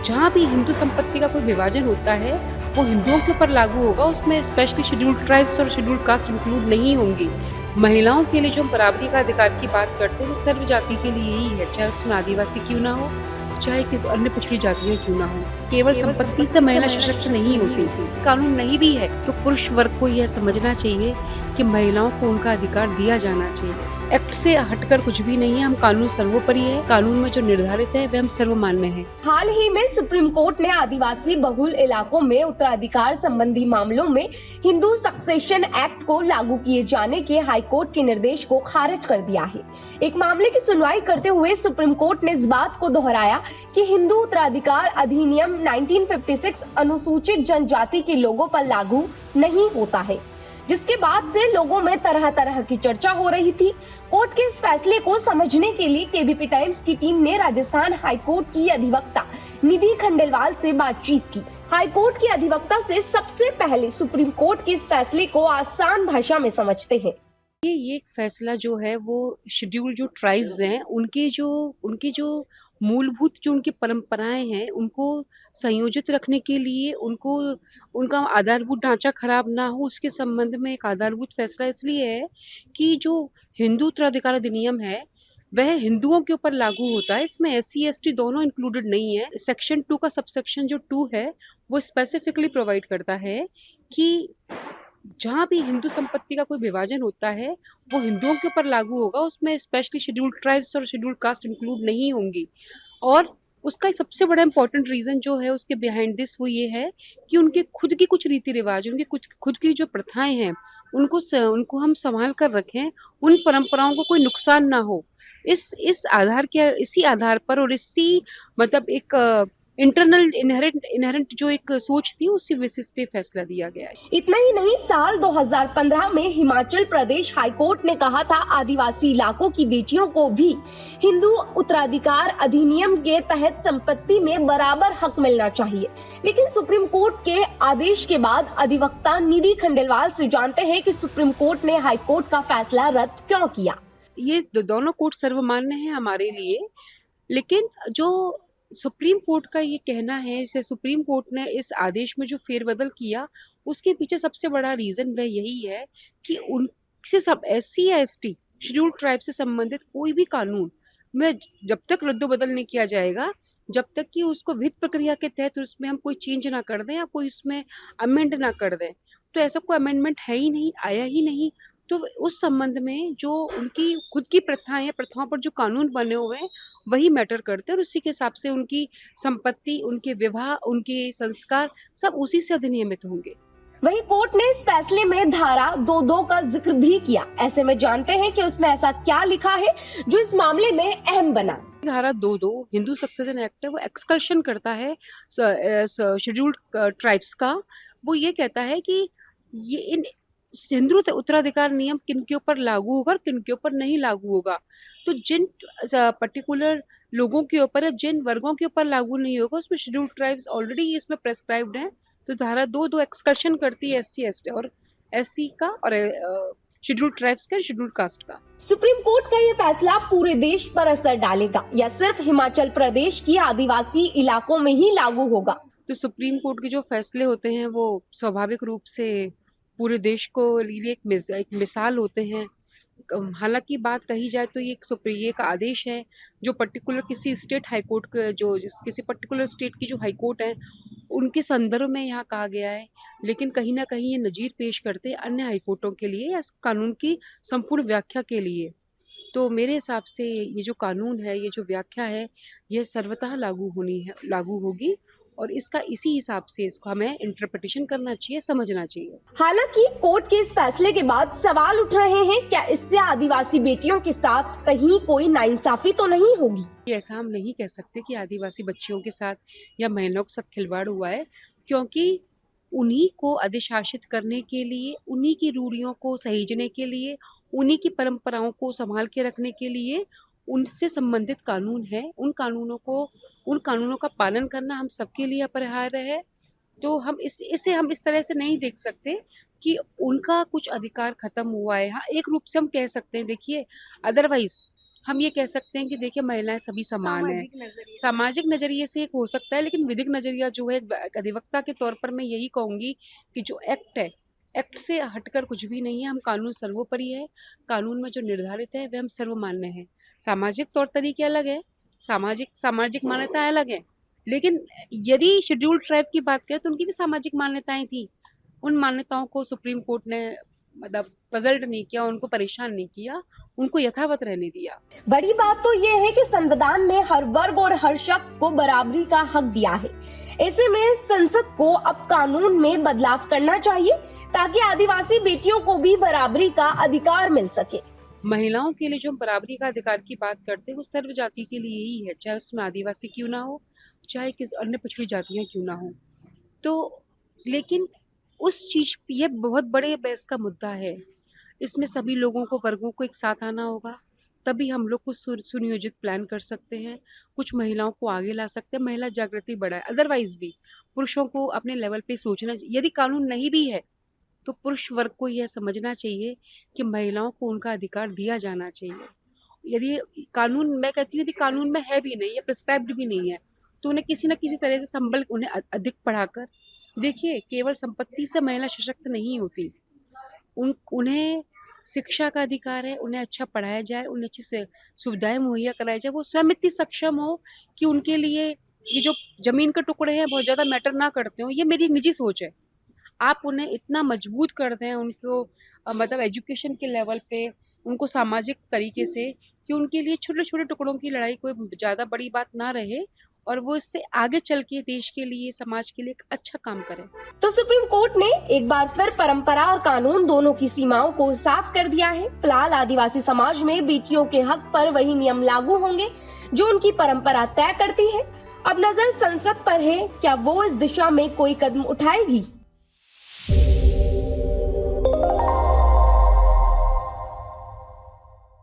जहाँ भी हिंदू संपत्ति का कोई विभाजन होता है वो हिंदुओं के ऊपर लागू होगा, उसमें स्पेशली शेड्यूल्ड ट्राइब्स और शेड्यूल्ड कास्ट इंक्लूड नहीं होंगी। महिलाओं के लिए जो हम बराबरी का अधिकार की बात करते हैं वो सर्व जाति के लिए ही है, चाहे उसमें आदिवासी क्यों ना हो, चाहे किसी अन्य पिछड़ी जातियां क्यों ना हो। केवल संपत्ति से महिला सशक्त नहीं होती, कानून नहीं भी है तो पुरुष वर्ग को यह समझना चाहिए कि महिलाओं को उनका अधिकार दिया जाना चाहिए। एक्ट से हटकर कुछ भी नहीं है, हम कानून सर्वोपरि है, कानून में जो निर्धारित है वह हम सर्वमान्य है। हाल ही में सुप्रीम कोर्ट ने आदिवासी बहुल इलाकों में उत्तराधिकार संबंधी मामलों में हिंदू सक्सेशन एक्ट को लागू किए जाने के हाई कोर्ट के निर्देश को खारिज कर दिया है। एक मामले की सुनवाई करते हुए सुप्रीम कोर्ट ने इस बात को दोहराया कि हिंदू उत्तराधिकार अधिनियम 1956 अनुसूचित जनजाति के लोगों पर लागू नहीं होता है, जिसके बाद से लोगों में तरह तरह की चर्चा हो रही थी। कोर्ट के इस फैसले को समझने के लिए केबीपी टाइम्स की टीम ने राजस्थान हाई कोर्ट की अधिवक्ता निधि खंडेलवाल से बातचीत की। हाई कोर्ट की अधिवक्ता से सबसे पहले सुप्रीम कोर्ट के इस फैसले को आसान भाषा में समझते हैं। ये एक फैसला जो है वो शेड्यूल जो ट्राइब्स हैं उनकी जो मूलभूत जो उनकी परंपराएं हैं उनको संयोजित रखने के लिए, उनको उनका आधारभूत ढांचा खराब ना हो उसके संबंध में एक आधारभूत फैसला इसलिए है कि जो हिंदू उत्तराधिकार अधिनियम है वह हिंदुओं के ऊपर लागू होता है। इसमें SC ST दोनों इंक्लूडेड नहीं है। सेक्शन 2 का सबसेक्शन जो 2 है वो स्पेसिफिकली प्रोवाइड करता है कि जहाँ भी हिंदू संपत्ति का कोई विभाजन होता है वो हिंदुओं के ऊपर लागू होगा, उसमें स्पेशली शेड्यूल्ड ट्राइब्स और शेड्यूल्ड कास्ट इंक्लूड नहीं होंगी। और उसका एक सबसे बड़ा इंपॉर्टेंट रीजन जो है उसके बिहाइंड दिस वो ये है कि उनके खुद की कुछ रीति रिवाज, उनके कुछ खुद की जो प्रथाएं हैं उनको हम संभाल कर रखें, उन परंपराओं को कोई नुकसान ना हो। इसी आधार पर और इसी मतलब एक इंटरनल इनहेरेंट जो एक सोच थी उसी बेसिस पे फैसला दिया गया है। इतना ही नहीं, साल 2015 में हिमाचल प्रदेश हाई कोर्ट ने कहा था आदिवासी इलाकों की बेटियों को भी हिंदू उत्तराधिकार अधिनियम के तहत संपत्ति में बराबर हक मिलना चाहिए। लेकिन सुप्रीम कोर्ट के आदेश के बाद अधिवक्ता निधि खंडेलवाल से जानते हैं कि सुप्रीम कोर्ट ने हाई कोर्ट का फैसला रद्द क्यों किया। ये दोनों कोर्ट सर्वमान्य है हमारे लिए, लेकिन जो सुप्रीम कोर्ट का ये कहना है, इसे सुप्रीम कोर्ट ने इस आदेश में जो फेरबदल किया उसके पीछे सबसे बड़ा रीजन वह यही है कि उनसे सब SC या ST शेड्यूल ट्राइब से संबंधित कोई भी कानून में जब तक रद्दोबदल नहीं किया जाएगा, जब तक कि उसको विधिक प्रक्रिया के तहत उसमें हम कोई चेंज ना कर दें या कोई उसमें अमेंड ना कर दें, तो ऐसा कोई अमेंडमेंट है ही नहीं, आया ही नहीं। तो उस संबंध में जो उनकी खुद की प्रथाएं, प्रथाओं पर जो कानून बने हुए हैं वही मैटर करते हैं और उसी के हिसाब से उनकी संपत्ति, उनके विवाह, उनके संस्कार सब उसी से अधिनियमित होंगे। वहीं कोर्ट ने इस फैसले में धारा 22 का जिक्र भी किया। ऐसे में जानते हैं कि उसमें ऐसा क्या लिखा है जो इस मामले में अहम बना। धारा 22 हिंदू सक्सेशन एक्ट है, वो एक्सकर्शन करता है शेड्यूल्ड ट्राइब्स का। वो ये कहता है कि ये इन हिंदू उत्तराधिकार नियम किन के ऊपर लागू होगा और किन के ऊपर नहीं लागू होगा। तो जिन पर्टिकुलर लोगों के ऊपर या जिन वर्गों के ऊपर लागू नहीं होगा उसमें शेड्यूल्ड ट्राइब्स ऑलरेडी इसमें प्रेस्क्राइब्ड है। तो धारा 22 एक्सकर्शन करती है SC ST और SC का और शेड्यूल्ड ट्राइब्स का, शेड्यूल्ड कास्ट का। सुप्रीम कोर्ट का ये फैसला पूरे देश पर असर डालेगा या सिर्फ हिमाचल प्रदेश की आदिवासी इलाकों में ही लागू होगा? तो सुप्रीम कोर्ट के जो फैसले होते हैं वो स्वाभाविक रूप से पूरे देश को लिए एक मिसाल होते हैं। हालांकि बात कही जाए तो ये एक आदेश है जो पर्टिकुलर किसी स्टेट हाई कोर्ट के किसी पर्टिकुलर स्टेट की जो हाई कोर्ट है उनके संदर्भ में यहाँ कहा गया है, लेकिन कहीं ना कहीं ये नज़ीर पेश करते हैं अन्य हाई कोर्टों के लिए या इस कानून की संपूर्ण व्याख्या के लिए। तो मेरे हिसाब से ये जो कानून है, ये जो व्याख्या है, ये सर्वतः लागू होगी और इसका इसी हिसाब से इसको हमें इंटरप्रिटेशन करना चाहिए, समझना चाहिए। हालांकि कोर्ट के इस फैसले के बाद सवाल उठ रहे हैं, क्या इससे आदिवासी बेटियों के साथ कहीं कोई नाइंसाफी तो नहीं होगी? ऐसा हम नहीं कह सकते कि आदिवासी बच्चियों के साथ या महिलाओं के साथ खिलवाड़ हुआ है, क्योंकि उन्हीं को अधिशासित करने के लिए, उन्हीं की रूढ़ियों को सहेजने के लिए, उन्हीं की परंपराओं को संभाल के रखने के लिए उनसे संबंधित कानून है। उन कानूनों का पालन करना हम सबके लिए अपरिहार्य है। तो हम इसे हम इस तरह से नहीं देख सकते कि उनका कुछ अधिकार खत्म हुआ है। हाँ, एक रूप से हम कह सकते हैं, देखिए अदरवाइज हम ये कह सकते हैं कि देखिए महिलाएं सभी समान हैं। सामाजिक नजरिए से एक हो सकता है, लेकिन विधिक नजरिया जो है, एक अधिवक्ता के तौर पर मैं यही कहूंगी कि जो एक्ट है, एक्ट से हटकर कुछ भी नहीं है। हम कानून सर्वोपरि है, कानून में जो निर्धारित है वह हम सर्वमान्य है। सामाजिक तौर तरीके अलग है, सामाजिक सामाजिक मान्यताएं अलग है, लेकिन यदि शेड्यूल्ड ट्राइब की बात करें तो उनकी भी सामाजिक मान्यताएं थी। उन मान्यताओं को सुप्रीम कोर्ट ने मतलब पजल्ड नहीं किया, उनको परेशान नहीं किया, उनको यथावत रहने दिया। बड़ी बात तो ये है कि संविधान ने हर वर्ग और हर शख्स को बराबरी का हक दिया है। ऐसे में संसद को अब कानून में बदलाव करना चाहिए ताकि आदिवासी बेटियों को भी बराबरी का अधिकार मिल सके। महिलाओं के लिए जो हम बराबरी का अधिकार की बात करते हैं वो सर्व जाति के लिए ही है, चाहे उसमें आदिवासी क्यों ना हो, चाहे किस अन्य पिछड़ी जातियां क्यों ना हो। तो लेकिन उस चीज, ये बहुत बड़े बहस का मुद्दा है। इसमें सभी लोगों को, वर्गों को एक साथ आना होगा, तभी हम लोग कुछ सुनियोजित प्लान कर सकते हैं, कुछ महिलाओं को आगे ला सकते हैं, महिला जागृति बढ़ाए। अदरवाइज भी पुरुषों को अपने लेवल पे सोचना, यदि कानून नहीं भी है तो पुरुष वर्ग को यह समझना चाहिए कि महिलाओं को उनका अधिकार दिया जाना चाहिए। यदि कानून, मैं कहती हूँ यदि कानून में है भी नहीं है, प्रिस्क्राइब्ड भी नहीं है, तो उन्हें किसी न किसी तरह से संबल, उन्हें अधिक पढ़ाकर, देखिए केवल संपत्ति से महिला सशक्त नहीं होती, उन्हें शिक्षा का अधिकार है, उन्हें अच्छा पढ़ाया जाए, उन्हें अच्छी से सुविधाएं मुहैया कराई जाए, वो स्वयं इतनी सक्षम हो कि उनके लिए ये जो जमीन के टुकड़े हैं बहुत ज़्यादा मैटर ना करते हो। ये मेरी निजी सोच है। आप उन्हें इतना मजबूत कर दें, उनको मतलब एजुकेशन के लेवल पे, उनको सामाजिक तरीके से, कि उनके लिए छोटे छोटे टुकड़ों की लड़ाई कोई ज़्यादा बड़ी बात ना रहे, और वो इससे आगे चल के देश के लिए, समाज के लिए एक अच्छा काम करें। तो सुप्रीम कोर्ट ने एक बार फिर परंपरा और कानून दोनों की सीमाओं को साफ कर दिया है। फिलहाल आदिवासी समाज में बेटियों के हक पर वही नियम लागू होंगे जो उनकी परंपरा तय करती है। अब नजर संसद पर है, क्या वो इस दिशा में कोई कदम उठाएगी।